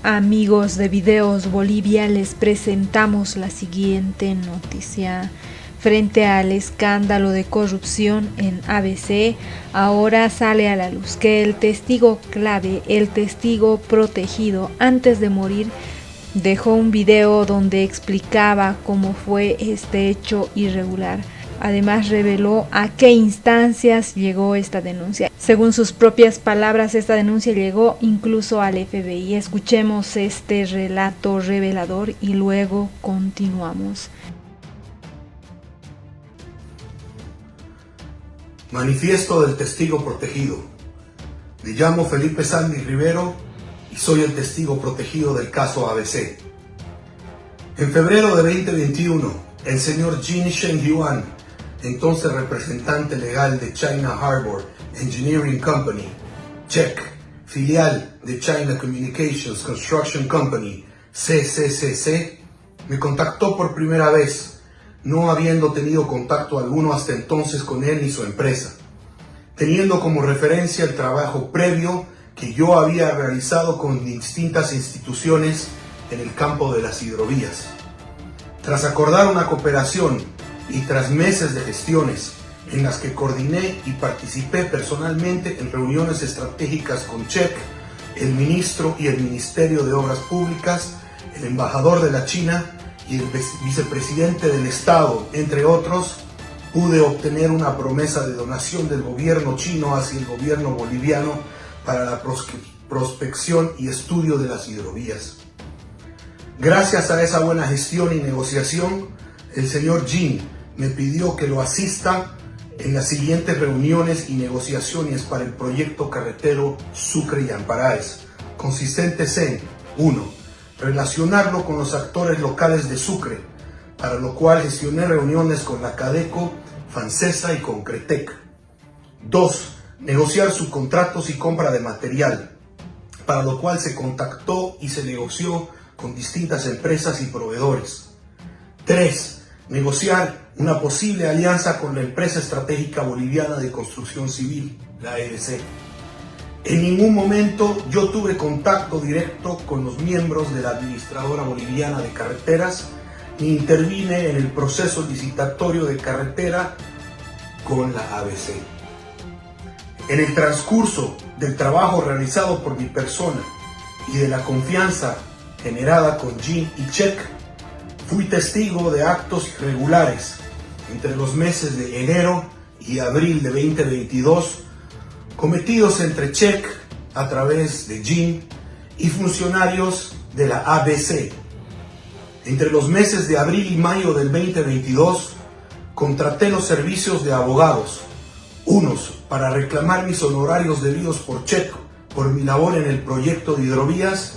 Amigos de Videos Bolivia, les presentamos la siguiente noticia. Frente al escándalo de corrupción en ABC, ahora sale a la luz que el testigo clave, el testigo protegido antes de morir, dejó un video donde explicaba cómo fue este hecho irregular. Además, reveló a qué instancias llegó esta denuncia. Según sus propias palabras, esta denuncia llegó incluso al FBI. Escuchemos este relato revelador y luego continuamos. Manifiesto del testigo protegido. Me llamo Felipe Sandy Rivero y soy el testigo protegido del caso ABC. En febrero de 2021, el señor Jin Shengyuan, entonces representante legal de China Harbor Engineering Company, CHEC, filial de China Communications Construction Company, CCCC, me contactó por primera vez, no habiendo tenido contacto alguno hasta entonces con él ni su empresa, teniendo como referencia el trabajo previo que yo había realizado con distintas instituciones en el campo de las hidrovías. Tras acordar una cooperación y tras meses de gestiones en las que coordiné y participé personalmente en reuniones estratégicas con CHEC, el ministro y el Ministerio de Obras Públicas, el embajador de la China y el vicepresidente del Estado, entre otros, pude obtener una promesa de donación del gobierno chino hacia el gobierno boliviano para la prospección y estudio de las hidrovías. Gracias a esa buena gestión y negociación, el señor Jin me pidió que lo asista en las siguientes reuniones y negociaciones para el proyecto carretero Sucre y Amparaes, consistentes en 1. Relacionarlo con los actores locales de Sucre, para lo cual gestioné reuniones con la Cadeco, Fancesa y Concretec. 2. Negociar subcontratos y compra de material, para lo cual se contactó y se negoció con distintas empresas y proveedores. 3. Negociar una posible alianza con la empresa estratégica boliviana de construcción civil, la EBC. En ningún momento yo tuve contacto directo con los miembros de la Administradora Boliviana de Carreteras, ni intervine en el proceso licitatorio de carretera con la ABC. En el transcurso del trabajo realizado por mi persona y de la confianza generada con Jin y CHEC, fui testigo de actos irregulares entre los meses de enero y abril de 2022 cometidos entre CHEC a través de Jin y funcionarios de la ABC. Entre los meses de abril y mayo del 2022 contraté los servicios de abogados, unos para reclamar mis honorarios debidos por CHEC por mi labor en el proyecto de hidrovías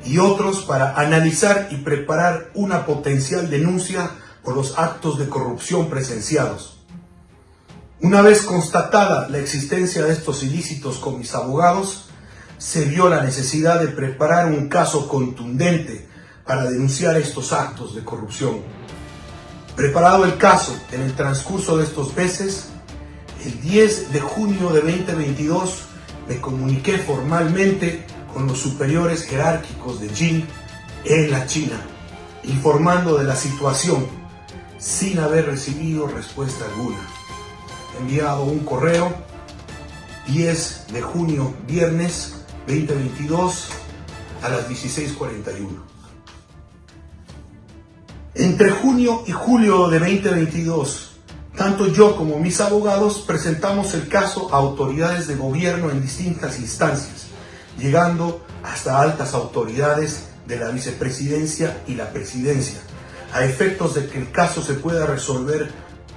y otros para analizar y preparar una potencial denuncia por los actos de corrupción presenciados. Una vez constatada la existencia de estos ilícitos con mis abogados, se vio la necesidad de preparar un caso contundente para denunciar estos actos de corrupción. Preparado el caso en el transcurso de estos meses, el 10 de junio de 2022 me comuniqué formalmente con los superiores jerárquicos de Jin en la China, informando de la situación sin haber recibido respuesta alguna. He enviado un correo 10 de junio, viernes 2022 a las 16:41. Entre junio y julio de 2022, tanto yo como mis abogados presentamos el caso a autoridades de gobierno en distintas instancias, llegando hasta altas autoridades de la vicepresidencia y la presidencia, a efectos de que el caso se pueda resolver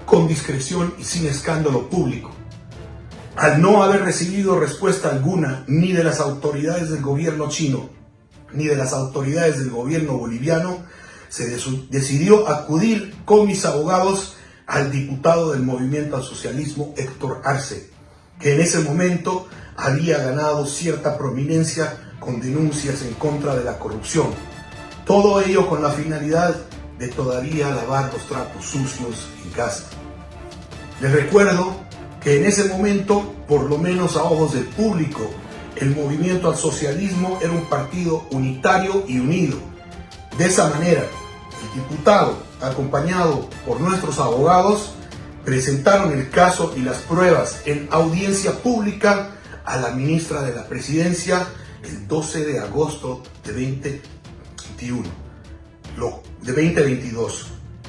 con discreción y sin escándalo público. Al no haber recibido respuesta alguna ni de las autoridades del gobierno chino ni de las autoridades del gobierno boliviano, se decidió acudir con mis abogados al diputado del Movimiento al Socialismo, Héctor Arce, que en ese momento había ganado cierta prominencia con denuncias en contra de la corrupción. Todo ello con la finalidad de todavía lavar los trapos sucios en casa. Les recuerdo que en ese momento, por lo menos a ojos del público, el movimiento al socialismo era un partido unitario y unido. De esa manera, el diputado, acompañado por nuestros abogados, presentaron el caso y las pruebas en audiencia pública a la ministra de la Presidencia el 12 de agosto de 2022,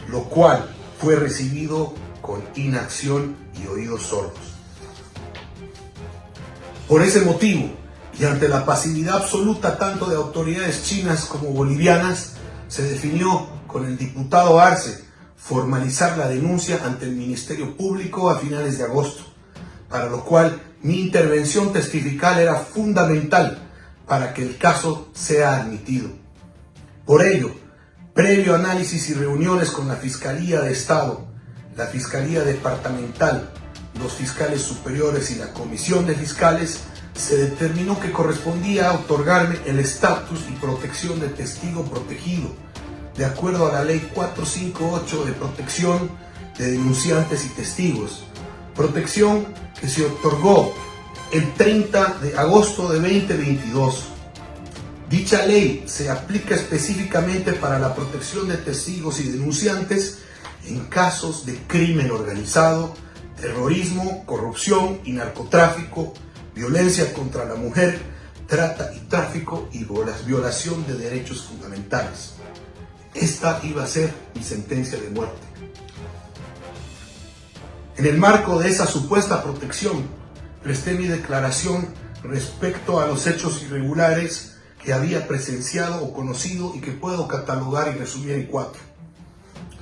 lo cual fue recibido con inacción y oídos sordos. Por ese motivo, y ante la pasividad absoluta tanto de autoridades chinas como bolivianas, se definió con el diputado Arce formalizar la denuncia ante el Ministerio Público a finales de agosto, para lo cual mi intervención testifical era fundamental para que el caso sea admitido. Por ello, previo análisis y reuniones con la Fiscalía de Estado, la Fiscalía Departamental, los fiscales superiores y la Comisión de Fiscales, se determinó que correspondía otorgarme el estatus y protección de testigo protegido, de acuerdo a la Ley 458 de protección de denunciantes y testigos, protección que se otorgó el 30 de agosto de 2022. Dicha ley se aplica específicamente para la protección de testigos y denunciantes en casos de crimen organizado, terrorismo, corrupción y narcotráfico, violencia contra la mujer, trata y tráfico y violación de derechos fundamentales. Esta iba a ser mi sentencia de muerte. En el marco de esa supuesta protección, presté mi declaración respecto a los hechos irregulares que había presenciado o conocido y que puedo catalogar y resumir en 4.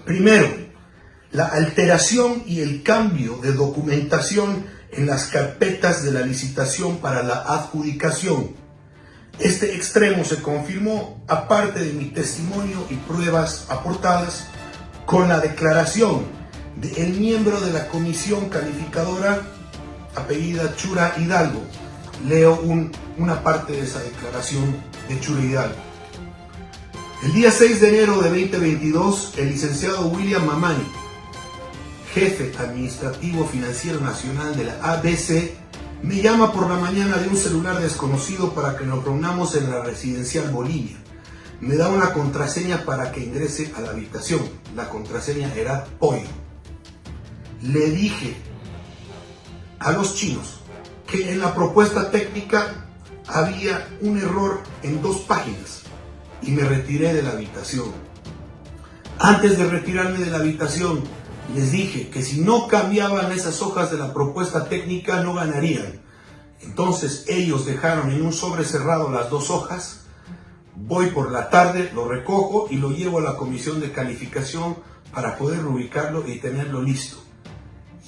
Primero, la alteración y el cambio de documentación en las carpetas de la licitación para la adjudicación. Este extremo se confirmó, aparte de mi testimonio y pruebas aportadas, con la declaración del miembro de la comisión calificadora, apellida Chura Hidalgo. Leo una parte de esa declaración de Chura Hidalgo. El día 6 de enero de 2022, el licenciado William Mamani, jefe administrativo financiero nacional de la ABC, me llama por la mañana de un celular desconocido para que nos reunamos en la Residencial Bolivia. Me da una contraseña para que ingrese a la habitación. La contraseña era pollo. Le dije a los chinos que en la propuesta técnica había un error en 2 páginas y me retiré de la habitación. Antes de retirarme de la habitación, les dije que si no cambiaban esas hojas de la propuesta técnica no ganarían. Entonces ellos dejaron en un sobre cerrado las 2 hojas. Voy por la tarde, lo recojo y lo llevo a la comisión de calificación para poder ubicarlo y tenerlo listo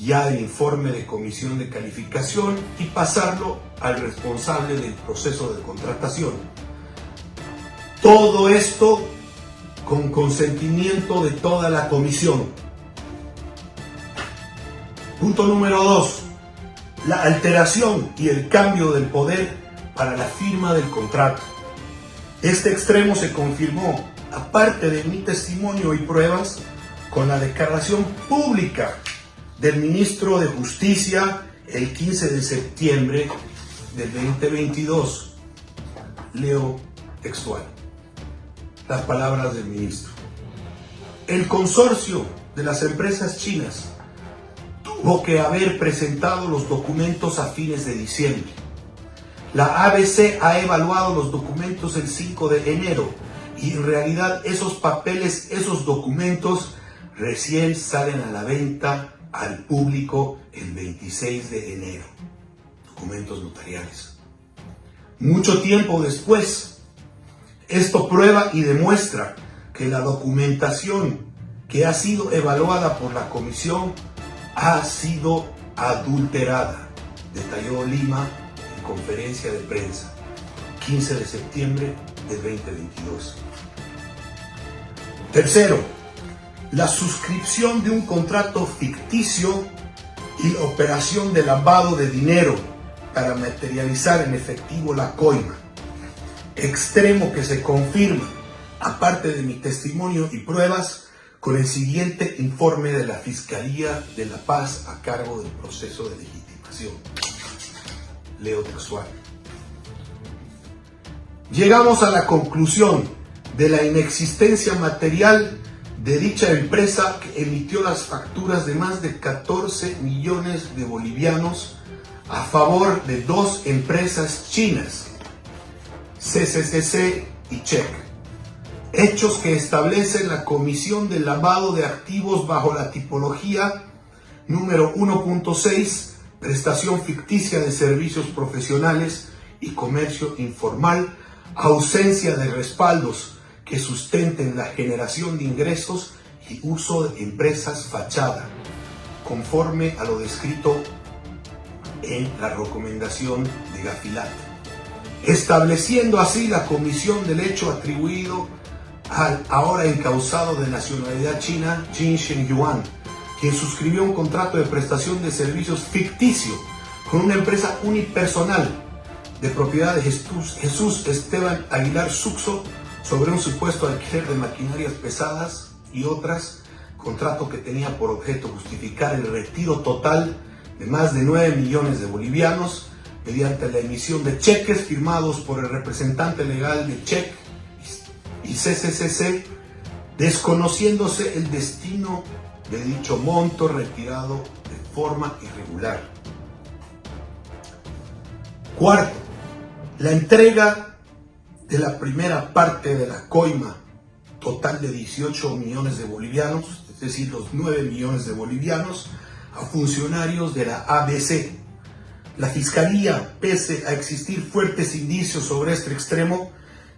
ya el informe de comisión de calificación y pasarlo al responsable del proceso de contratación. Todo esto con consentimiento de toda la comisión. Punto número 2. La alteración y el cambio del poder para la firma del contrato. Este extremo se confirmó, aparte de mi testimonio y pruebas, con la declaración pública del ministro de Justicia el 15 de septiembre del 2022. Leo textual las palabras del ministro. El consorcio de las empresas chinas tuvo que haber presentado los documentos a fines de diciembre. La ABC ha evaluado los documentos el 5 de enero y en realidad esos papeles, esos documentos recién salen a la venta al público el 26 de enero. Documentos notariales. Mucho tiempo después, esto prueba y demuestra que la documentación que ha sido evaluada por la comisión ha sido adulterada, detalló Lima en conferencia de prensa, 15 de septiembre del 2022. Tercero, la suscripción de un contrato ficticio y la operación de lavado de dinero para materializar en efectivo la coima. Extremo que se confirma, aparte de mi testimonio y pruebas, con el siguiente informe de la Fiscalía de La Paz a cargo del proceso de legitimación. Leo textual. Llegamos a la conclusión de la inexistencia material de dicha empresa que emitió las facturas de más de 14 millones de bolivianos a favor de dos empresas chinas, CCCC y Check. Hechos que establecen la comisión de lavado de activos bajo la tipología número 1.6, prestación ficticia de servicios profesionales y comercio informal, ausencia de respaldos que sustenten la generación de ingresos y uso de empresas fachada, conforme a lo descrito en la recomendación de Gafilat, estableciendo así la comisión del hecho atribuido al ahora encausado de nacionalidad china Jin Shengyuan, quien suscribió un contrato de prestación de servicios ficticio con una empresa unipersonal de propiedad de Jesús Esteban Aguilar Suxo sobre un supuesto alquiler de maquinarias pesadas y otras, contrato que tenía por objeto justificar el retiro total de más de 9 millones de bolivianos mediante la emisión de cheques firmados por el representante legal de Check y CCCC, desconociéndose el destino de dicho monto retirado de forma irregular. Cuarto, la entrega de la primera parte de la coima total de 18 millones de bolivianos, es decir, los 9 millones de bolivianos, a funcionarios de la ABC. La Fiscalía, pese a existir fuertes indicios sobre este extremo,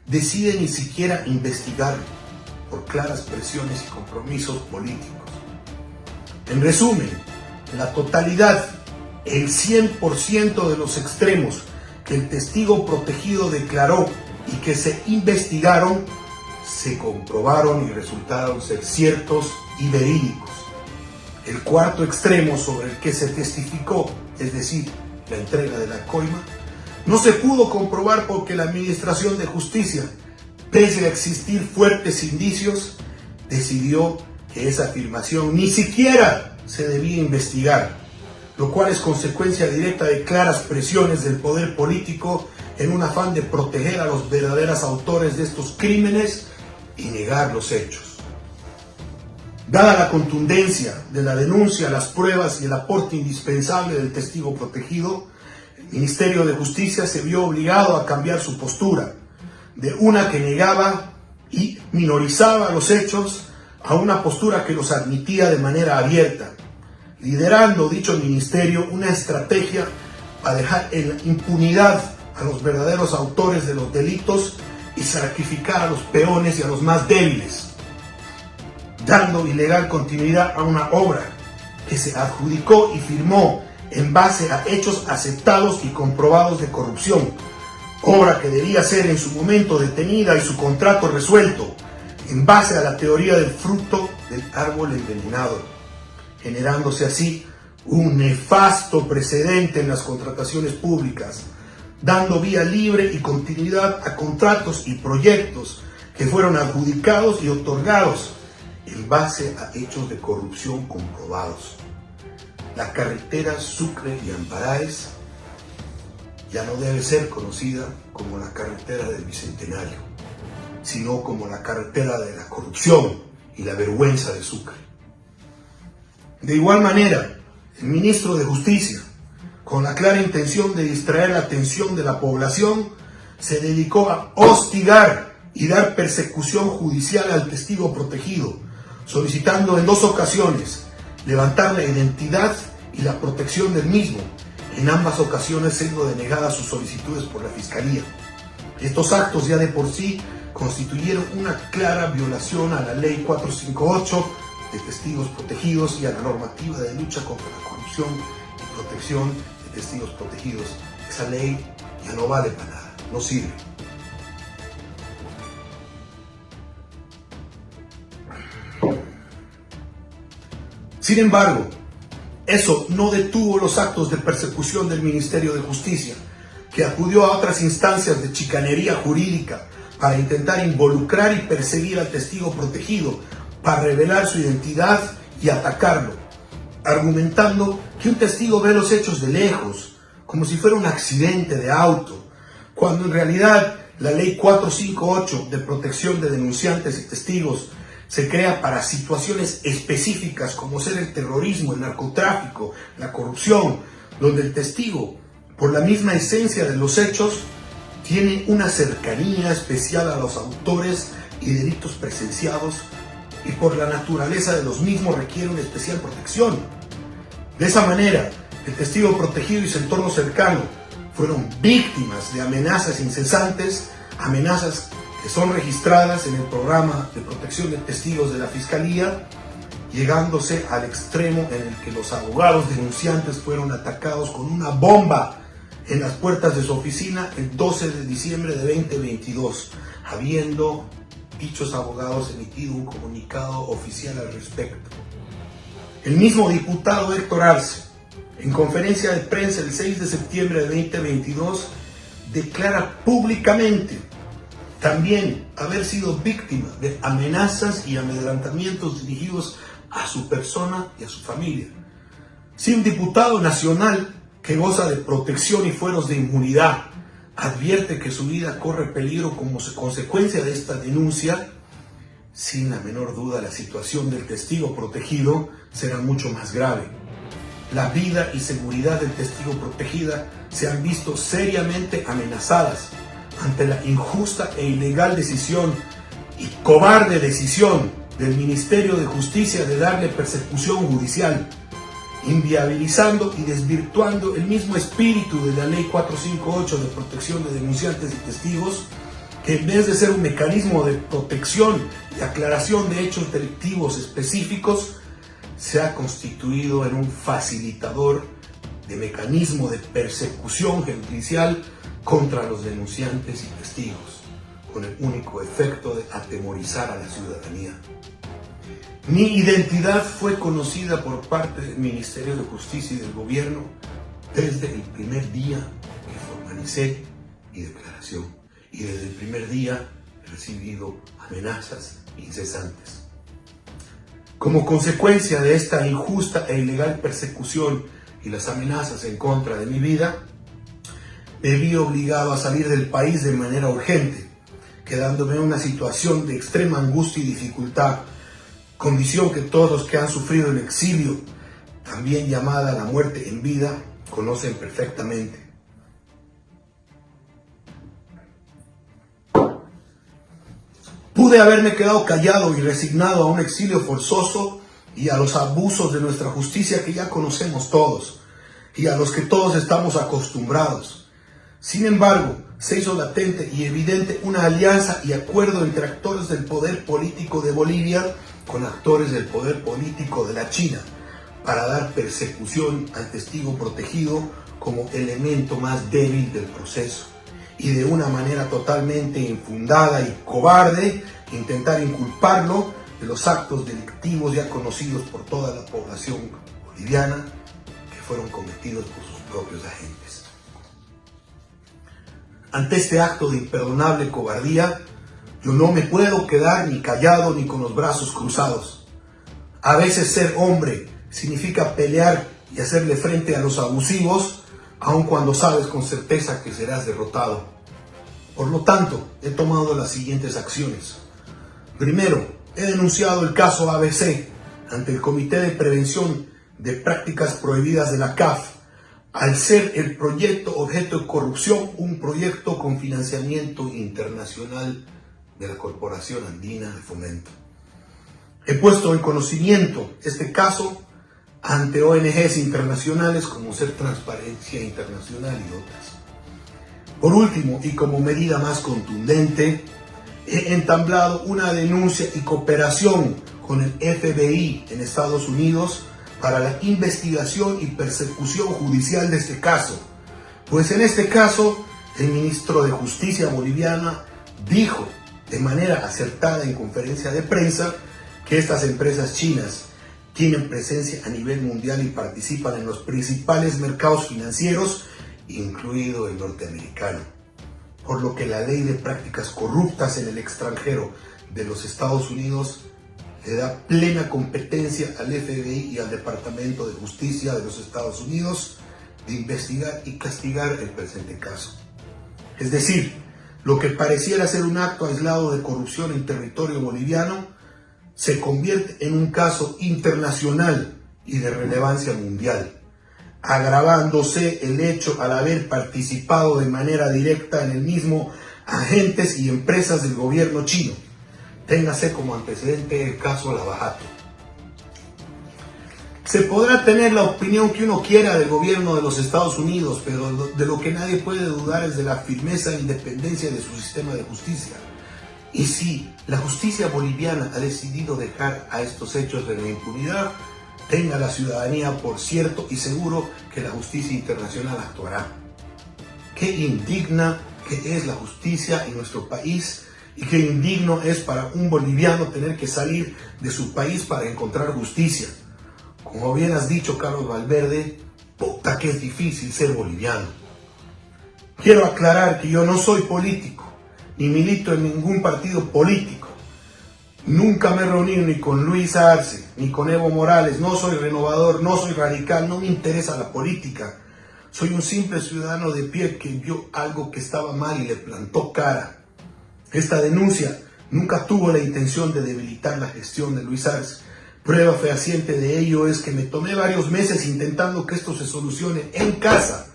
decide ni siquiera investigar por claras presiones y compromisos políticos. En resumen, la totalidad, el 100% de los extremos que el testigo protegido declaró y que se investigaron, se comprobaron y resultaron ser ciertos y verídicos. El cuarto extremo sobre el que se testificó, es decir, la entrega de la coima, no se pudo comprobar porque la Administración de Justicia, pese a existir fuertes indicios, decidió que esa afirmación ni siquiera se debía investigar, lo cual es consecuencia directa de claras presiones del poder político en un afán de proteger a los verdaderos autores de estos crímenes y negar los hechos. Dada la contundencia de la denuncia, las pruebas y el aporte indispensable del testigo protegido, el Ministerio de Justicia se vio obligado a cambiar su postura, de una que negaba y minorizaba los hechos a una postura que los admitía de manera abierta, liderando dicho ministerio una estrategia para dejar en impunidad a los verdaderos autores de los delitos y sacrificar a los peones y a los más débiles, dando ilegal continuidad a una obra que se adjudicó y firmó en base a hechos aceptados y comprobados de corrupción, obra que debía ser en su momento detenida y su contrato resuelto en base a la teoría del fruto del árbol envenenado, generándose así un nefasto precedente en las contrataciones públicas, dando vía libre y continuidad a contratos y proyectos que fueron adjudicados y otorgados en base a hechos de corrupción comprobados. La carretera Sucre y Amparaes ya no debe ser conocida como la carretera del Bicentenario, sino como la carretera de la corrupción y la vergüenza de Sucre. De igual manera, el ministro de Justicia, con la clara intención de distraer la atención de la población, se dedicó a hostigar y dar persecución judicial al testigo protegido, solicitando en 2 ocasiones levantar la identidad y la protección del mismo, en ambas ocasiones siendo denegadas sus solicitudes por la Fiscalía. Estos actos ya de por sí constituyeron una clara violación a la Ley 458 de testigos protegidos y a la normativa de lucha contra la corrupción y protección de testigos protegidos. Esa ley ya no vale para nada, no sirve. Sin embargo, eso no detuvo los actos de persecución del Ministerio de Justicia, que acudió a otras instancias de chicanería jurídica para intentar involucrar y perseguir al testigo protegido, para revelar su identidad y atacarlo, argumentando que un testigo ve los hechos de lejos, como si fuera un accidente de auto, cuando en realidad La Ley 458 de protección de denunciantes y testigos se crea para situaciones específicas como ser el terrorismo, el narcotráfico, la corrupción, donde el testigo, por la misma esencia de los hechos, tiene una cercanía especial a los autores y delitos presenciados y por la naturaleza de los mismos requiere una especial protección. De esa manera, el testigo protegido y su entorno cercano fueron víctimas de amenazas incesantes, amenazas que son registradas en el programa de protección de testigos de la Fiscalía, llegándose al extremo en el que los abogados denunciantes fueron atacados con una bomba en las puertas de su oficina el 12 de diciembre de 2022, habiendo dichos abogados emitido un comunicado oficial al respecto. El mismo diputado Héctor Arce, en conferencia de prensa el 6 de septiembre de 2022, declara públicamente también haber sido víctima de amenazas y amedrentamientos dirigidos a su persona y a su familia. Si un diputado nacional que goza de protección y fueros de inmunidad advierte que su vida corre peligro como consecuencia de esta denuncia, sin la menor duda la situación del testigo protegido será mucho más grave. La vida y seguridad del testigo protegida se han visto seriamente amenazadas ante la injusta e ilegal decisión y cobarde decisión del Ministerio de Justicia de darle persecución judicial, inviabilizando y desvirtuando el mismo espíritu de la Ley 458 de protección de denunciantes y testigos, que en vez de ser un mecanismo de protección y aclaración de hechos delictivos específicos, se ha constituido en un facilitador de mecanismo de persecución judicial contra los denunciantes y testigos, con el único efecto de atemorizar a la ciudadanía. Mi identidad fue conocida por parte del Ministerio de Justicia y del Gobierno desde el primer día que formalicé mi declaración, y desde el primer día he recibido amenazas incesantes. Como consecuencia de esta injusta e ilegal persecución y las amenazas en contra de mi vida, me vi obligado a salir del país de manera urgente, quedándome en una situación de extrema angustia y dificultad, condición que todos los que han sufrido el exilio, también llamada la muerte en vida, conocen perfectamente. Pude haberme quedado callado y resignado a un exilio forzoso y a los abusos de nuestra justicia que ya conocemos todos y a los que todos estamos acostumbrados. Sin embargo, se hizo latente y evidente una alianza y acuerdo entre actores del poder político de Bolivia con actores del poder político de la China para dar persecución al testigo protegido como elemento más débil del proceso, y de una manera totalmente infundada y cobarde intentar inculparlo de los actos delictivos ya conocidos por toda la población boliviana que fueron cometidos por sus propios agentes. Ante este acto de imperdonable cobardía, yo no me puedo quedar ni callado ni con los brazos cruzados. A veces ser hombre significa pelear y hacerle frente a los abusivos, aun cuando sabes con certeza que serás derrotado. Por lo tanto, he tomado las siguientes acciones. Primero, he denunciado el caso ABC ante el Comité de Prevención de Prácticas Prohibidas de la CAF, al ser el proyecto objeto de corrupción un proyecto con financiamiento internacional de la Corporación Andina de Fomento. He puesto en conocimiento este caso ante ONGs internacionales como Ser Transparencia Internacional y otras. Por último, y como medida más contundente, he entablado una denuncia y cooperación con el FBI en Estados Unidos para la investigación y persecución judicial de este caso, pues en este caso el ministro de Justicia boliviana dijo de manera acertada en conferencia de prensa que estas empresas chinas tienen presencia a nivel mundial y participan en los principales mercados financieros, incluido el norteamericano, por lo que la Ley de Prácticas Corruptas en el Extranjero de los Estados Unidos le da plena competencia al FBI y al Departamento de Justicia de los Estados Unidos de investigar y castigar el presente caso. Es decir, lo que pareciera ser un acto aislado de corrupción en territorio boliviano se convierte en un caso internacional y de relevancia mundial, agravándose el hecho al haber participado de manera directa en el mismo agentes y empresas del gobierno chino. Téngase como antecedente el caso Lavajato. Se podrá tener la opinión que uno quiera del gobierno de los Estados Unidos, pero de lo que nadie puede dudar es de la firmeza e independencia de su sistema de justicia. Y si la justicia boliviana ha decidido dejar a estos hechos de la impunidad, tenga la ciudadanía por cierto y seguro que la justicia internacional actuará. Qué indigna que es la justicia en nuestro país y qué indigno es para un boliviano tener que salir de su país para encontrar justicia. Como bien has dicho, Carlos Valverde, puta que es difícil ser boliviano. Quiero aclarar que yo no soy político, ni milito en ningún partido político. Nunca me he reunido ni con Luis Arce, ni con Evo Morales. No soy renovador, no soy radical, no me interesa la política. Soy un simple ciudadano de pie que vio algo que estaba mal y le plantó cara. Esta denuncia nunca tuvo la intención de debilitar la gestión de Luis Arce. Prueba fehaciente de ello es que me tomé varios meses intentando que esto se solucione en casa.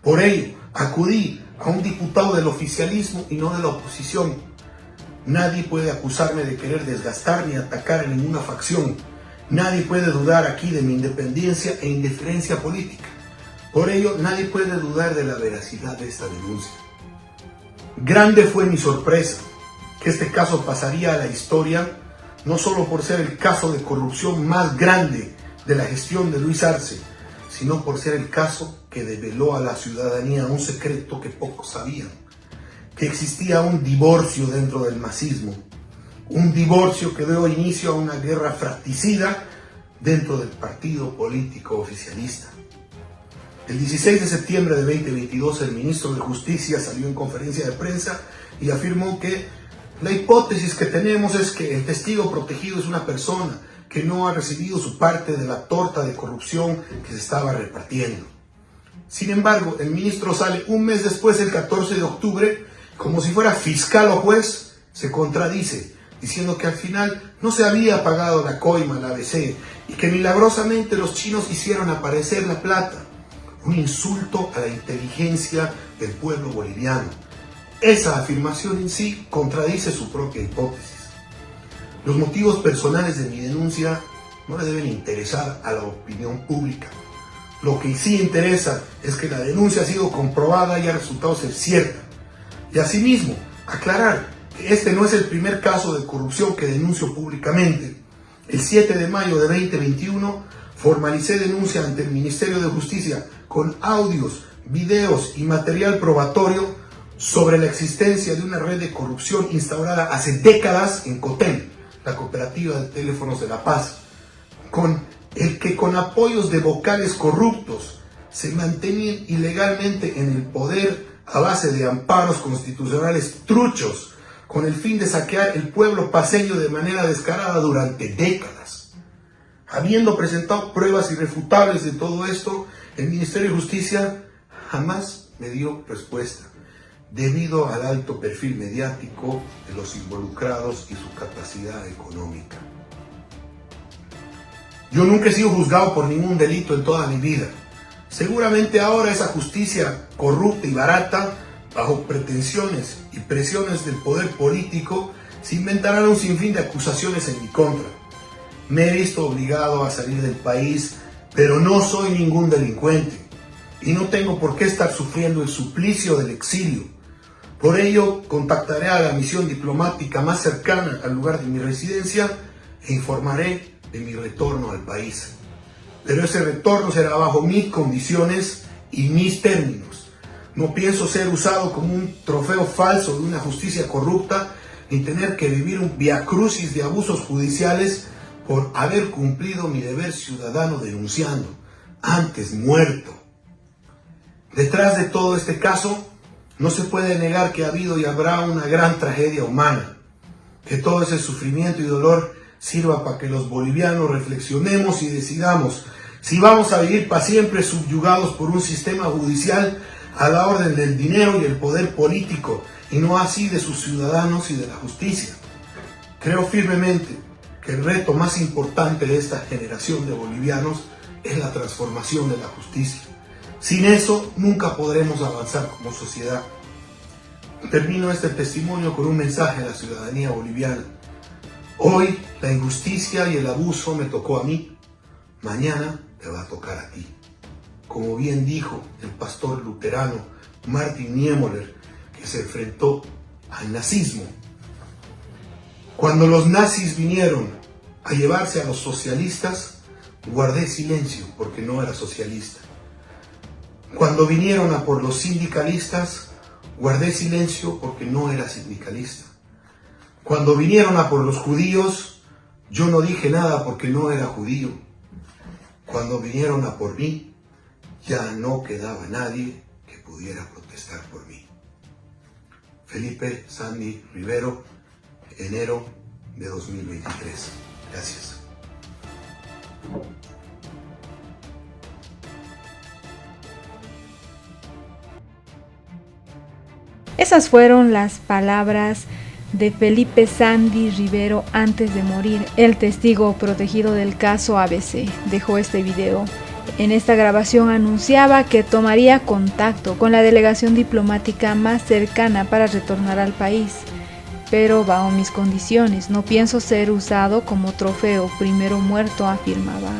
Por ello, acudí a un diputado del oficialismo y no de la oposición. Nadie puede acusarme de querer desgastar ni atacar a ninguna facción. Nadie puede dudar aquí de mi independencia e indiferencia política. Por ello, nadie puede dudar de la veracidad de esta denuncia. Grande fue mi sorpresa que este caso pasaría a la historia, no solo por ser el caso de corrupción más grande de la gestión de Luis Arce, sino por ser el caso que develó a la ciudadanía un secreto que pocos sabían, que existía un divorcio dentro del masismo, un divorcio que dio inicio a una guerra fratricida dentro del partido político oficialista. El 16 de septiembre de 2022, el ministro de Justicia salió en conferencia de prensa y afirmó que la hipótesis que tenemos es que el testigo protegido es una persona que no ha recibido su parte de la torta de corrupción que se estaba repartiendo. Sin embargo, el ministro sale un mes después, el 14 de octubre, como si fuera fiscal o juez, se contradice, diciendo que al final no se había pagado la coima, la ABC, y que milagrosamente los chinos hicieron aparecer la plata. Un insulto a la inteligencia del pueblo boliviano. Esa afirmación en sí contradice su propia hipótesis. Los motivos personales de mi denuncia no le deben interesar a la opinión pública. Lo que sí interesa es que la denuncia ha sido comprobada y ha resultado ser cierta. Y asimismo, aclarar que este no es el primer caso de corrupción que denuncio públicamente. El 7 de mayo de 2021 formalicé denuncia ante el Ministerio de Justicia con audios, videos y material probatorio sobre la existencia de una red de corrupción instaurada hace décadas en COTEM, la Cooperativa de Teléfonos de La Paz, con el que con apoyos de vocales corruptos se mantenían ilegalmente en el poder a base de amparos constitucionales truchos, con el fin de saquear el pueblo paceño de manera descarada durante décadas. Habiendo presentado pruebas irrefutables de todo esto, el Ministerio de Justicia jamás me dio respuesta, debido al alto perfil mediático de los involucrados y su capacidad económica. Yo nunca he sido juzgado por ningún delito en toda mi vida. Seguramente ahora esa justicia corrupta y barata, bajo pretensiones y presiones del poder político, se inventarán un sinfín de acusaciones en mi contra. Me he visto obligado a salir del país, pero no soy ningún delincuente y no tengo por qué estar sufriendo el suplicio del exilio. Por ello, contactaré a la misión diplomática más cercana al lugar de mi residencia e informaré de mi retorno al país. Pero ese retorno será bajo mis condiciones y mis términos. No pienso ser usado como un trofeo falso de una justicia corrupta ni tener que vivir un viacrucis de abusos judiciales por haber cumplido mi deber ciudadano denunciando, antes muerto. Detrás de todo este caso, no se puede negar que ha habido y habrá una gran tragedia humana, que todo ese sufrimiento y dolor sirva para que los bolivianos reflexionemos y decidamos si vamos a vivir para siempre subyugados por un sistema judicial a la orden del dinero y el poder político, y no así de sus ciudadanos y de la justicia. Creo firmemente que el reto más importante de esta generación de bolivianos es la transformación de la justicia. Sin eso, nunca podremos avanzar como sociedad. Termino este testimonio con un mensaje a la ciudadanía boliviana. Hoy la injusticia y el abuso me tocó a mí, mañana te va a tocar a ti. Como bien dijo el pastor luterano Martin Niemöller, que se enfrentó al nazismo. Cuando los nazis vinieron a llevarse a los socialistas, guardé silencio porque no era socialista. Cuando vinieron a por los sindicalistas, guardé silencio porque no era sindicalista. Cuando vinieron a por los judíos, yo no dije nada porque no era judío. Cuando vinieron a por mí, ya no quedaba nadie que pudiera protestar por mí. Felipe Sandy Rivero, enero de 2023. Gracias. Esas fueron las palabras de Felipe Sandy Rivero antes de morir, el testigo protegido del caso ABC. Dejó este video. En esta grabación anunciaba que tomaría contacto con la delegación diplomática más cercana para retornar al país. Pero bajo mis condiciones, no pienso ser usado como trofeo, primero muerto, afirmaba.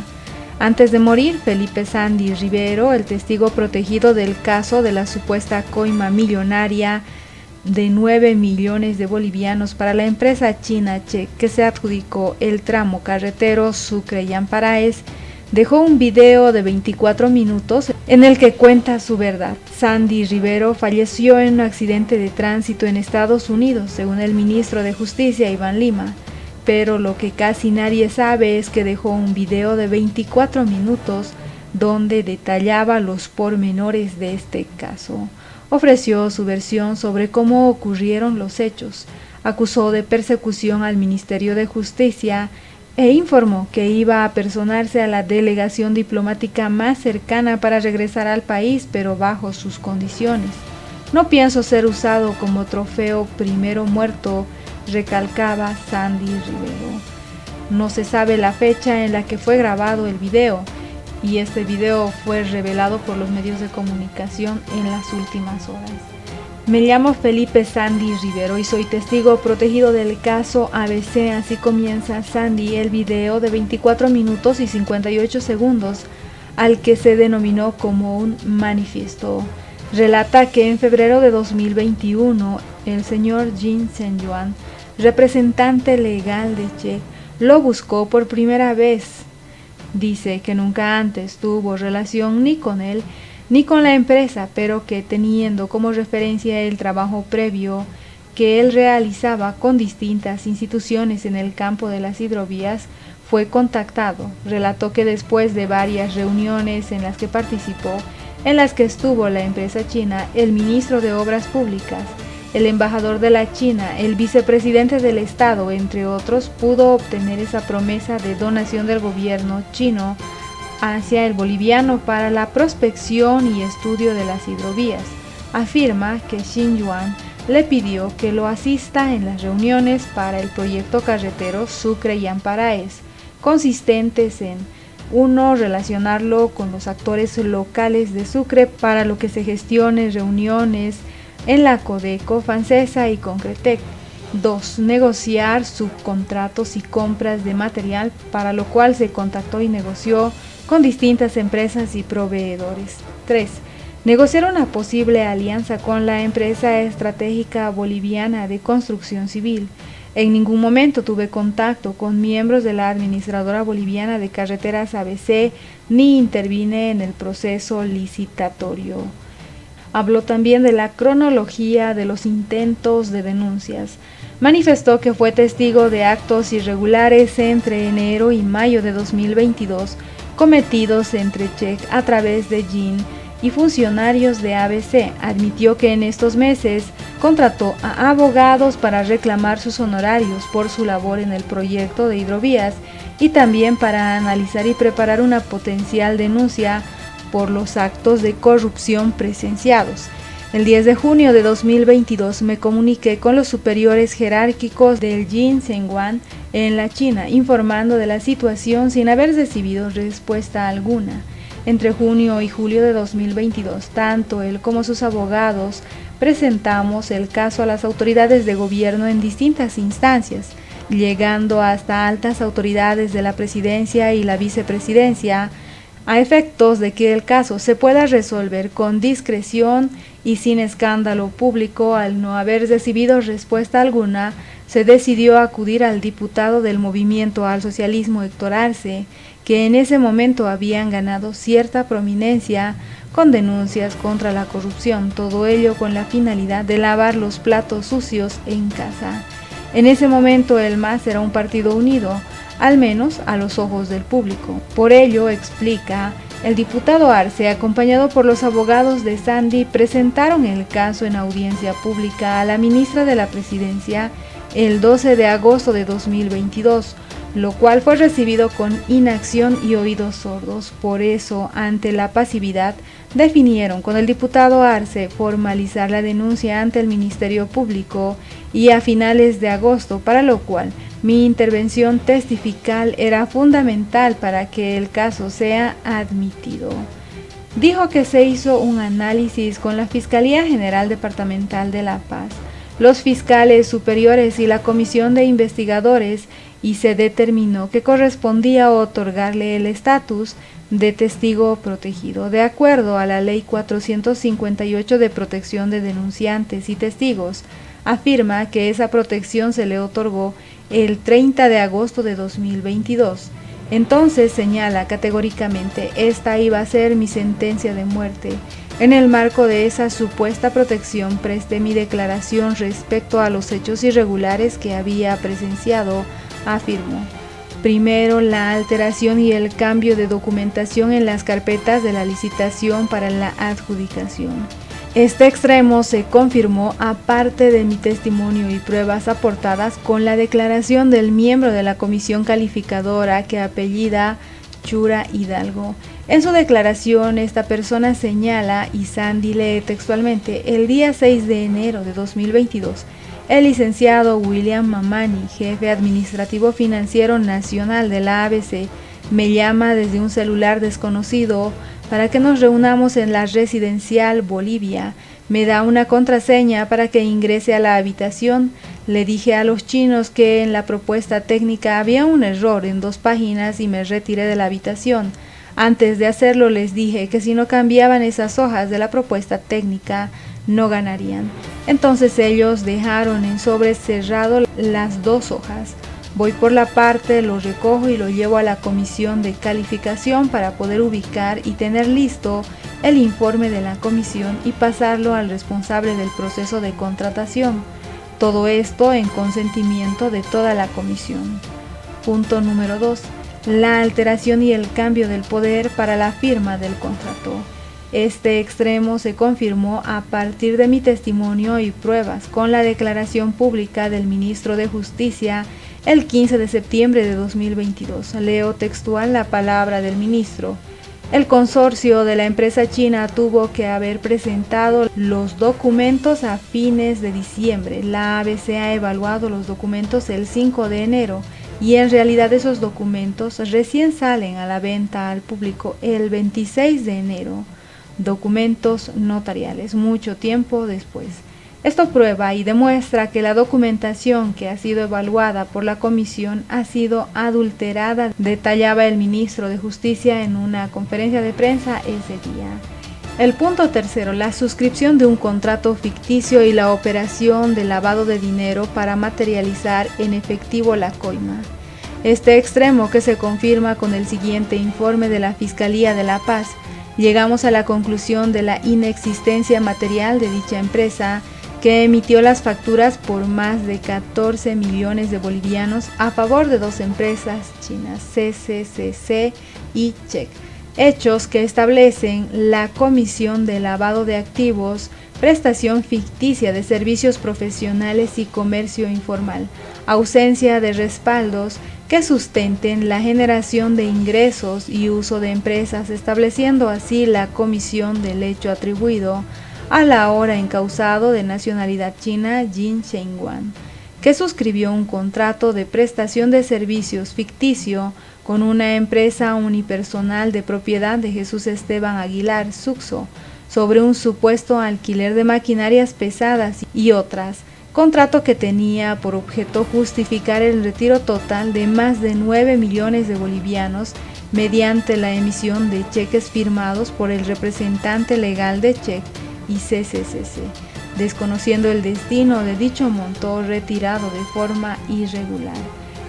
Antes de morir, Felipe Sandy Rivero, el testigo protegido del caso de la supuesta coima millonaria de 9 millones de bolivianos para la empresa china Check, que se adjudicó el tramo carretero Sucre-Yamparaes, dejó un video de 24 minutos en el que cuenta su verdad. Sandy Rivero falleció en un accidente de tránsito en Estados Unidos, según el ministro de Justicia, Iván Lima. Pero lo que casi nadie sabe es que dejó un video de 24 minutos donde detallaba los pormenores de este caso. Ofreció su versión sobre cómo ocurrieron los hechos, acusó de persecución al Ministerio de Justicia e informó que iba a personarse a la delegación diplomática más cercana para regresar al país, pero bajo sus condiciones. No pienso ser usado como trofeo, primero muerto, recalcaba Sandy Rivero. No se sabe la fecha en la que fue grabado el video, y este video fue revelado por los medios de comunicación en las últimas horas. Me llamo Felipe Sandy Rivero y soy testigo protegido del caso ABC. Así comienza Sandy el video de 24 minutos y 58 segundos, al que se denominó como un manifiesto. Relata que en febrero de 2021, el señor Jin Sen-yuan, representante legal de Check, lo buscó por primera vez. Dice que nunca antes tuvo relación ni con él ni con la empresa, pero que teniendo como referencia el trabajo previo que él realizaba con distintas instituciones en el campo de las hidrovías, fue contactado. Relató que después de varias reuniones en las que participó, en las que estuvo la empresa china, el ministro de Obras Públicas, el embajador de la China, el vicepresidente del Estado, entre otros, pudo obtener esa promesa de donación del gobierno chino hacia el boliviano para la prospección y estudio de las hidrovías. Afirma que Xin Yuan le pidió que lo asista en las reuniones para el proyecto carretero Sucre-Yamparaes, consistentes en 1. Relacionarlo con los actores locales de Sucre para lo que se gestione reuniones en la Codeco, Fancesa y Concretec. 2. Negociar subcontratos y compras de material, para lo cual se contactó y negoció con distintas empresas y proveedores. 3. Negociar una posible alianza con la empresa estratégica boliviana de construcción civil. En ningún momento tuve contacto con miembros de la administradora boliviana de carreteras ABC ni intervine en el proceso licitatorio. Habló también de la cronología de los intentos de denuncias. Manifestó que fue testigo de actos irregulares entre enero y mayo de 2022 cometidos entre Check a través de Jin y funcionarios de ABC. Admitió que en estos meses contrató a abogados para reclamar sus honorarios por su labor en el proyecto de hidrovías y también para analizar y preparar una potencial denuncia por los actos de corrupción presenciados. El 10 de junio de 2022 me comuniqué con los superiores jerárquicos del Jin Zhenguan en la China, informando de la situación sin haber recibido respuesta alguna. Entre junio y julio de 2022, tanto él como sus abogados presentamos el caso a las autoridades de gobierno en distintas instancias, llegando hasta altas autoridades de la presidencia y la vicepresidencia, a efectos de que el caso se pueda resolver con discreción y sin escándalo público. Al no haber recibido respuesta alguna, se decidió acudir al diputado del Movimiento al Socialismo Héctor Arce, que en ese momento habían ganado cierta prominencia con denuncias contra la corrupción, todo ello con la finalidad de lavar los platos sucios en casa. En ese momento el MAS era un partido unido, al menos a los ojos del público. Por ello, explica, el diputado Arce, acompañado por los abogados de Sandy, presentaron el caso en audiencia pública a la ministra de la Presidencia el 12 de agosto de 2022, lo cual fue recibido con inacción y oídos sordos. Por eso, ante la pasividad, definieron con el diputado Arce formalizar la denuncia ante el Ministerio Público y a finales de agosto, para lo cual mi intervención testifical era fundamental para que el caso sea admitido. Dijo que se hizo un análisis con la Fiscalía General Departamental de La Paz, los fiscales superiores y la comisión de investigadores, y se determinó que correspondía otorgarle el estatus de testigo protegido, de acuerdo a la Ley 458 de protección de denunciantes y testigos. Afirma que esa protección se le otorgó el 30 de agosto de 2022. Entonces señala categóricamente, esta iba a ser mi sentencia de muerte. En el marco de esa supuesta protección presté mi declaración respecto a los hechos irregulares que había presenciado, afirmó. Primero, la alteración y el cambio de documentación en las carpetas de la licitación para la adjudicación. Este extremo se confirmó aparte de mi testimonio y pruebas aportadas con la declaración del miembro de la comisión calificadora que apellida Chura Hidalgo. En su declaración, esta persona señala, y Sandy lee textualmente, el día 6 de enero de 2022, el licenciado William Mamani, jefe administrativo financiero nacional de la ABC, me llama desde un celular desconocido para que nos reunamos en la residencial Bolivia. Me da una contraseña para que ingrese a la habitación. Le dije a los chinos que en la propuesta técnica había un error en 2 páginas y me retiré de la habitación. Antes de hacerlo les dije que si no cambiaban esas hojas de la propuesta técnica, no ganarían. Entonces ellos dejaron en sobre cerrado las 2 hojas. Voy por la parte, lo recojo y lo llevo a la comisión de calificación para poder ubicar y tener listo el informe de la comisión y pasarlo al responsable del proceso de contratación. Todo esto en consentimiento de toda la comisión. Punto número 2. La alteración y el cambio del poder para la firma del contrato. Este extremo se confirmó a partir de mi testimonio y pruebas con la declaración pública del ministro de Justicia el 15 de septiembre de 2022. Leo textual la palabra del ministro. El consorcio de la empresa china tuvo que haber presentado los documentos a fines de diciembre. La ABC ha evaluado los documentos el 5 de enero y en realidad esos documentos recién salen a la venta al público el 26 de enero. Documentos notariales, mucho tiempo después. Esto prueba y demuestra que la documentación que ha sido evaluada por la comisión ha sido adulterada, detallaba el ministro de Justicia en una conferencia de prensa ese día. El punto tercero, la suscripción de un contrato ficticio y la operación de lavado de dinero para materializar en efectivo la coima. Este extremo que se confirma con el siguiente informe de la Fiscalía de La Paz. Llegamos a la conclusión de la inexistencia material de dicha empresa, que emitió las facturas por más de 14 millones de bolivianos a favor de 2 empresas chinas, CCCC y Check. Hechos que establecen la comisión de lavado de activos, prestación ficticia de servicios profesionales y comercio informal, ausencia de respaldos, que sustenten la generación de ingresos y uso de empresas, estableciendo así la comisión del hecho atribuido al ahora encausado de nacionalidad china Jin Shengwan, que suscribió un contrato de prestación de servicios ficticio con una empresa unipersonal de propiedad de Jesús Esteban Aguilar Suxo sobre un supuesto alquiler de maquinarias pesadas y otras, contrato que tenía por objeto justificar el retiro total de más de 9 millones de bolivianos mediante la emisión de cheques firmados por el representante legal de CHEC y CCCC, desconociendo el destino de dicho monto retirado de forma irregular.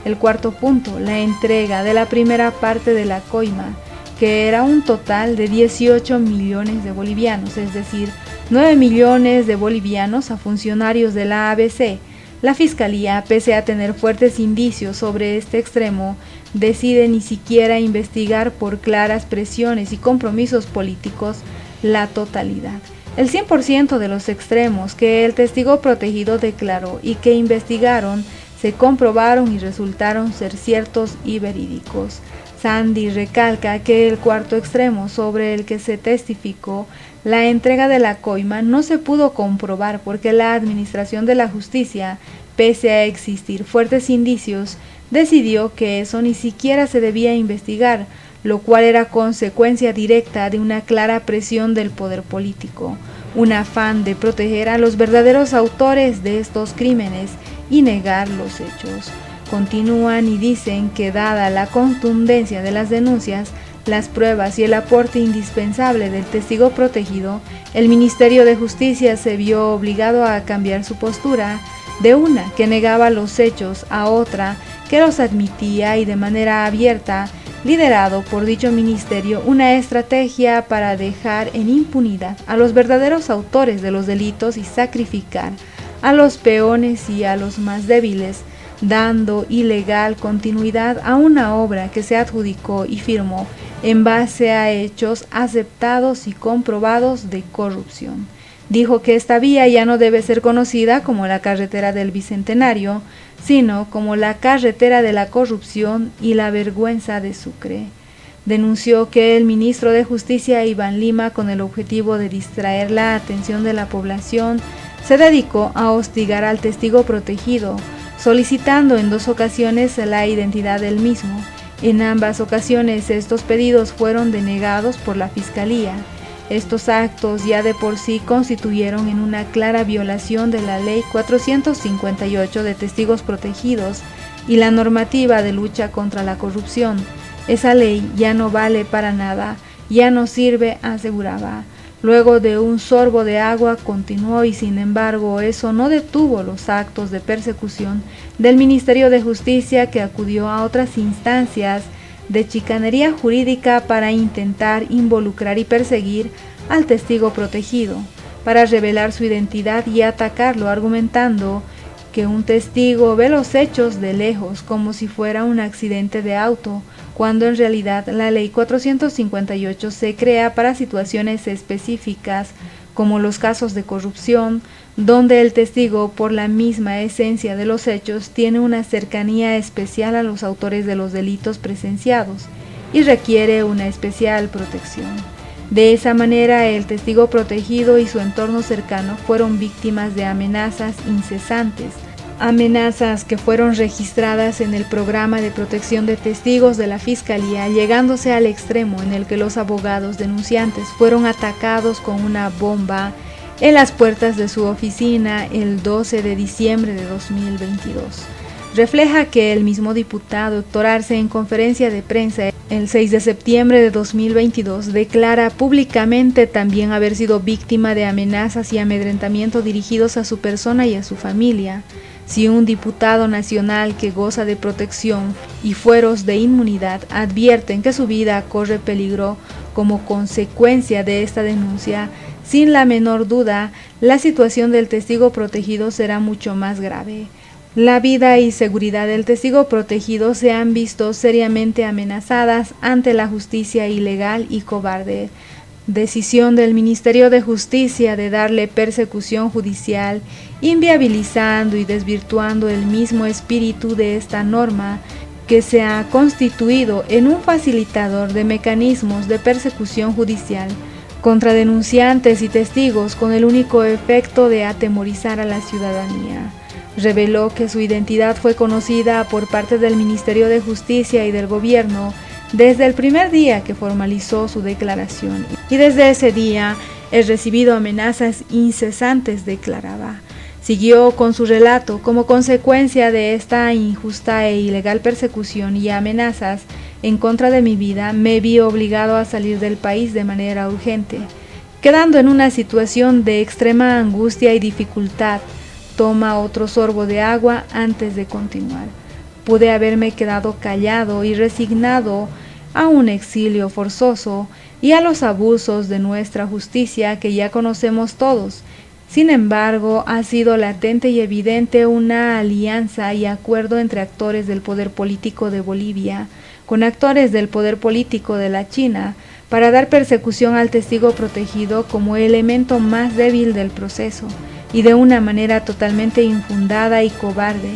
El cuarto punto, la entrega de la primera parte de la coima, que era un total de 18 millones de bolivianos, es decir, 9 millones de bolivianos a funcionarios de la ABC. La Fiscalía, pese a tener fuertes indicios sobre este extremo, decide ni siquiera investigar por claras presiones y compromisos políticos la totalidad. El 100% de los extremos que el testigo protegido declaró y que investigaron se comprobaron y resultaron ser ciertos y verídicos. Sandy recalca que el cuarto extremo sobre el que se testificó la entrega de la coima no se pudo comprobar porque la Administración de la Justicia, pese a existir fuertes indicios, decidió que eso ni siquiera se debía investigar, lo cual era consecuencia directa de una clara presión del poder político, un afán de proteger a los verdaderos autores de estos crímenes y negar los hechos. Continúan y dicen que dada la contundencia de las denuncias, las pruebas y el aporte indispensable del testigo protegido, el Ministerio de Justicia se vio obligado a cambiar su postura de una que negaba los hechos a otra que los admitía y de manera abierta, liderado por dicho ministerio, una estrategia para dejar en impunidad a los verdaderos autores de los delitos y sacrificar a los peones y a los más débiles, dando ilegal continuidad a una obra que se adjudicó y firmó en base a hechos aceptados y comprobados de corrupción. Dijo que esta vía ya no debe ser conocida como la carretera del Bicentenario, sino como la carretera de la corrupción y la vergüenza de Sucre. Denunció que el ministro de Justicia, Iván Lima, con el objetivo de distraer la atención de la población, se dedicó a hostigar al testigo protegido, solicitando en 2 ocasiones la identidad del mismo. En ambas ocasiones estos pedidos fueron denegados por la Fiscalía. Estos actos ya de por sí constituyeron en una clara violación de la Ley 458 de Testigos Protegidos y la normativa de lucha contra la corrupción. Esa ley ya no vale para nada, ya no sirve, aseguraba. Luego de un sorbo de agua continuó y sin embargo eso no detuvo los actos de persecución del Ministerio de Justicia, que acudió a otras instancias de chicanería jurídica para intentar involucrar y perseguir al testigo protegido, para revelar su identidad y atacarlo, argumentando que un testigo ve los hechos de lejos como si fuera un accidente de auto, cuando en realidad la Ley 458 se crea para situaciones específicas como los casos de corrupción, donde el testigo, por la misma esencia de los hechos, tiene una cercanía especial a los autores de los delitos presenciados y requiere una especial protección. De esa manera, el testigo protegido y su entorno cercano fueron víctimas de amenazas incesantes, amenazas que fueron registradas en el programa de protección de testigos de la Fiscalía, llegándose al extremo en el que los abogados denunciantes fueron atacados con una bomba en las puertas de su oficina el 12 de diciembre de 2022. Refleja que el mismo diputado Héctor Arce, en conferencia de prensa el 6 de septiembre de 2022, declara públicamente también haber sido víctima de amenazas y amedrentamiento dirigidos a su persona y a su familia. Si un diputado nacional que goza de protección y fueros de inmunidad advierten que su vida corre peligro como consecuencia de esta denuncia, sin la menor duda, la situación del testigo protegido será mucho más grave. La vida y seguridad del testigo protegido se han visto seriamente amenazadas ante la justicia ilegal y cobarde. Decisión del Ministerio de Justicia de darle persecución judicial, inviabilizando y desvirtuando el mismo espíritu de esta norma, que se ha constituido en un facilitador de mecanismos de persecución judicial contra denunciantes y testigos con el único efecto de atemorizar a la ciudadanía. Reveló que su identidad fue conocida por parte del Ministerio de Justicia y del Gobierno desde el primer día que formalizó su declaración, y desde ese día he recibido amenazas incesantes, declaraba. Siguió con su relato: como consecuencia de esta injusta e ilegal persecución y amenazas en contra de mi vida, me vi obligado a salir del país de manera urgente, quedando en una situación de extrema angustia y dificultad. Toma otro sorbo de agua antes de continuar. Pude haberme quedado callado y resignado a un exilio forzoso y a los abusos de nuestra justicia que ya conocemos todos. Sin embargo, ha sido latente y evidente una alianza y acuerdo entre actores del poder político de Bolivia con actores del poder político de la China para dar persecución al testigo protegido como elemento más débil del proceso, y de una manera totalmente infundada y cobarde,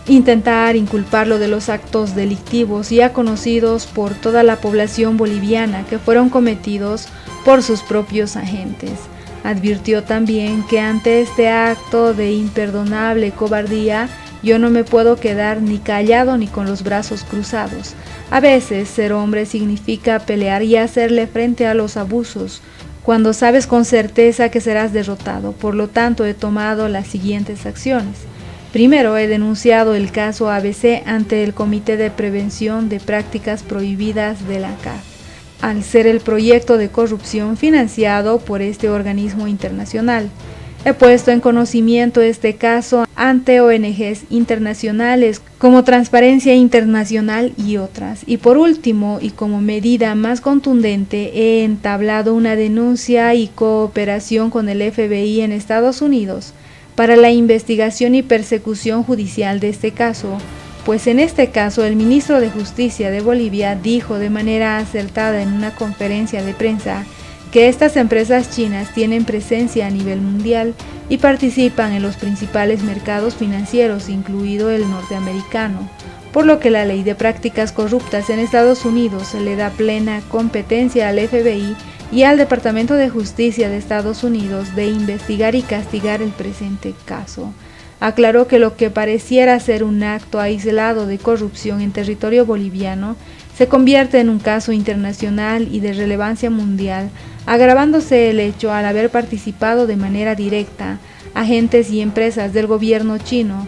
intentar inculparlo de los actos delictivos ya conocidos por toda la población boliviana que fueron cometidos por sus propios agentes. Advirtió también que ante este acto de imperdonable cobardía, yo no me puedo quedar ni callado ni con los brazos cruzados. A veces ser hombre significa pelear y hacerle frente a los abusos, cuando sabes con certeza que serás derrotado. Por lo tanto, he tomado las siguientes acciones. Primero, he denunciado el caso ABC ante el Comité de Prevención de Prácticas Prohibidas de la CAF, al ser el proyecto de corrupción financiado por este organismo internacional. He puesto en conocimiento este caso ante ONGs internacionales como Transparencia Internacional y otras. Y por último, y como medida más contundente, he entablado una denuncia y cooperación con el FBI en Estados Unidos para la investigación y persecución judicial de este caso, pues en este caso el ministro de Justicia de Bolivia dijo de manera acertada en una conferencia de prensa que estas empresas chinas tienen presencia a nivel mundial y participan en los principales mercados financieros, incluido el norteamericano, por lo que la ley de prácticas corruptas en Estados Unidos se le da plena competencia al FBI y al Departamento de Justicia de Estados Unidos de investigar y castigar el presente caso. Aclaró que lo que pareciera ser un acto aislado de corrupción en territorio boliviano se convierte en un caso internacional y de relevancia mundial, agravándose el hecho al haber participado de manera directa agentes y empresas del gobierno chino.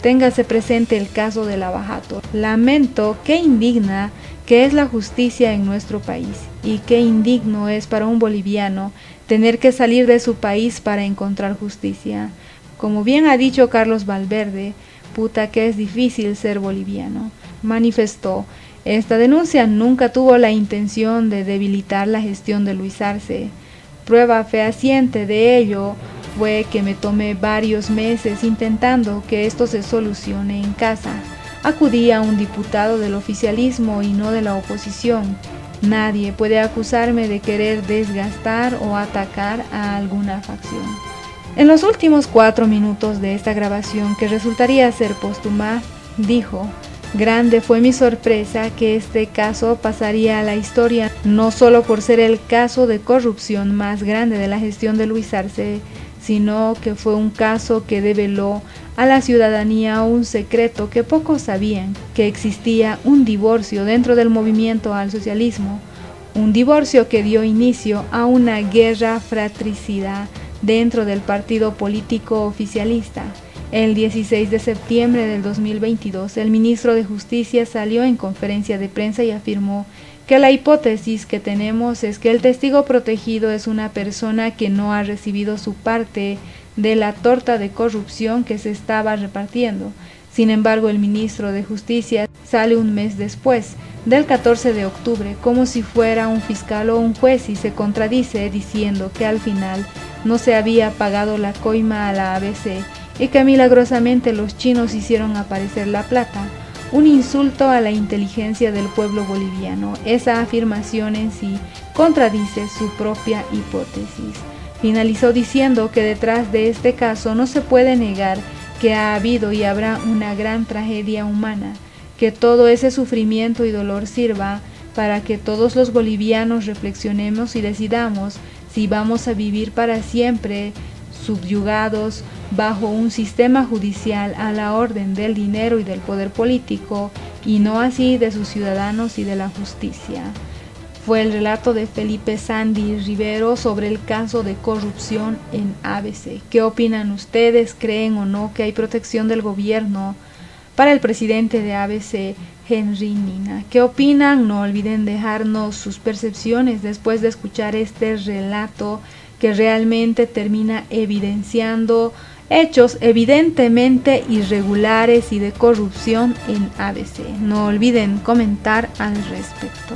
Téngase presente el caso de Lavajato. Lamento que indigna que es la justicia en nuestro país, y qué indigno es para un boliviano tener que salir de su país para encontrar justicia. Como bien ha dicho Carlos Valverde, puta que es difícil ser boliviano, manifestó. Esta denuncia nunca tuvo la intención de debilitar la gestión de Luis Arce. Prueba fehaciente de ello fue que me tomé varios meses intentando que esto se solucione en casa. Acudí a un diputado del oficialismo y no de la oposición. Nadie puede acusarme de querer desgastar o atacar a alguna facción. En los últimos 4 minutos de esta grabación, que resultaría ser póstuma, dijo: grande fue mi sorpresa que este caso pasaría a la historia, no solo por ser el caso de corrupción más grande de la gestión de Luis Arce, sino que fue un caso que develó a la ciudadanía un secreto que pocos sabían, que existía un divorcio dentro del movimiento al socialismo, un divorcio que dio inicio a una guerra fratricida dentro del partido político oficialista. El 16 de septiembre del 2022, el ministro de Justicia salió en conferencia de prensa y afirmó que la hipótesis que tenemos es que el testigo protegido es una persona que no ha recibido su parte de la torta de corrupción que se estaba repartiendo. Sin embargo, el ministro de Justicia sale un mes después, del 14 de octubre, como si fuera un fiscal o un juez, y se contradice diciendo que al final no se había pagado la coima a la ABC y que milagrosamente los chinos hicieron aparecer la plata. Un insulto a la inteligencia del pueblo boliviano. Esa afirmación en sí contradice su propia hipótesis. Finalizó diciendo que detrás de este caso no se puede negar que ha habido y habrá una gran tragedia humana, Que todo ese sufrimiento y dolor sirva para que todos los bolivianos reflexionemos y decidamos si vamos a vivir para siempre subyugados bajo un sistema judicial a la orden del dinero y del poder político, y no así de sus ciudadanos y de la justicia. Fue el relato de Felipe Sandy Rivero sobre el caso de corrupción en ABC. ¿Qué opinan ustedes? ¿Creen o no que hay protección del gobierno para el presidente de ABC, Henry Nina? ¿Qué opinan? No olviden dejarnos sus percepciones después de escuchar este relato que realmente termina evidenciando hechos evidentemente irregulares y de corrupción en ABC. No olviden comentar al respecto.